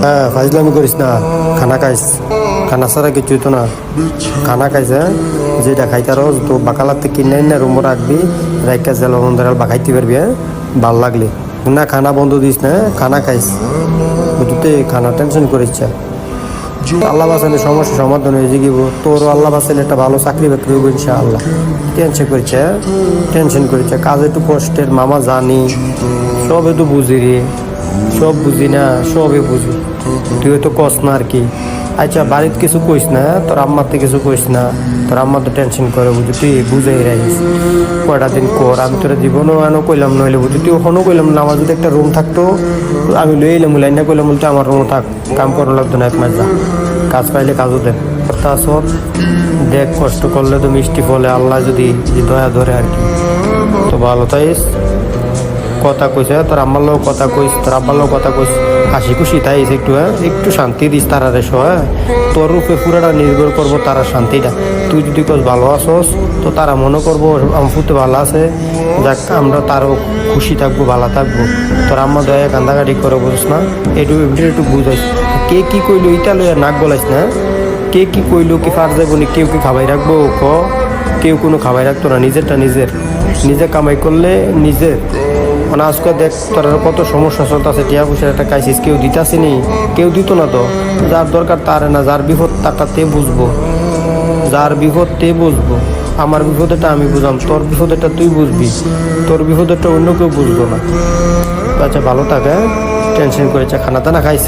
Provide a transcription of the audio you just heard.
হ্যাঁ ফাজলামি করিস না, খানা খাইস, খানা ছাড়া কিছুই তো না। খানা খাইস, হ্যাঁ যেটা খাইতে রোজ তো বাকালাতে কিনে না রুমো রাখবি, রাইকা জেল বন্ধুরাল বাখাইতে পারবি। হ্যাঁ ভাল লাগলে না খানা বন্ধ দিস না, খানা খাইস বুঝতে, খানা টেনশন করিস। আল্লাহ বাসালে সমস্যা সমাধান হয়ে যাইব, তোর আল্লাহ বাসালে একটা ভালো চাকরি বাকরি হইব ইনশাআল্লাহ। টেনশন করিছে, টেনশন করিছে, কাজ একটু কষ্টের মামা জানি, সবে তো বুঝি রে, সব বুঝি না, সবে বুঝি, তুই তো কস না আর কি। আচ্ছা বাড়িতে কিছু কইস না, তোর আম্মাতে কিছু কইস না, তোর আম্মা তো টেনশন করে বুঝি, তুই বুঝাই রাখিস কয়টা দিন কর। আমি তোরা জীবনও এনো কইলাম নইলে বুঝি, তুই ওখানেও কইলাম না, আমার যদি একটা রুম থাকতো আমি লই এলাম, লাইন কইলাম বলতে আমার রুম থাক, কাম করানো লাগতো না, এক মাস যা, কাজ পাইলে কাজও দেখ। তা সব দেখ, কষ্ট করলে তো মিষ্টি ফলে, আল্লাহ যদি দয়া ধরে আর কি। তো ভালো তাইস, কথা কইস, তোর আম্মার লোক কথা কইস, তোর আব্বার লোক কথা কইস, হাসি খুশি তাইস একটু, হ্যাঁ একটু শান্তি দিস তারা রেস। হ্যাঁ তোর রূপে পুরাটা নির্ভর করবো তারা শান্তিটা। তুই যদি কস ভালো আসস তো তারা মনে করবো আমার ফুতে ভালো আছে, যাক আমরা তারও খুশি থাকবো, ভালো থাকবো। তোর আম্মা দয়া কান্দাকাটি করে বুঝিস না, একটু বুঝাইস। কে কি কইলো ইটা লইয়া নাক গলাইস না, কে কি কইলো কি ফার যাবো নি, কেউ কি খাবাই রাখবো ক, কেউ কোনো খাবাই রাখতো না, নিজেরটা নিজে কামাই করলে নিজের। মানে আজকে দেখ তোর কত সমস্যা চলতেছে, টিয়া পয়সার একটা কাইছিস, কেউ দিতাছে নি, কেউ দিত না তো। যার দরকার তার না, যার বিপদ তারটা তে বুঝবো, যার বিপদ তে বুঝবো। আমার বিপদেরটা আমি বুঝাম, তোর বিপদেরটা তুই বুঝবি, তোর বিপদেরটা অন্য কেউ বুঝবো না। আচ্ছা ভালো থাকে, টেনশন করেছে, খানা দানা খাইছে।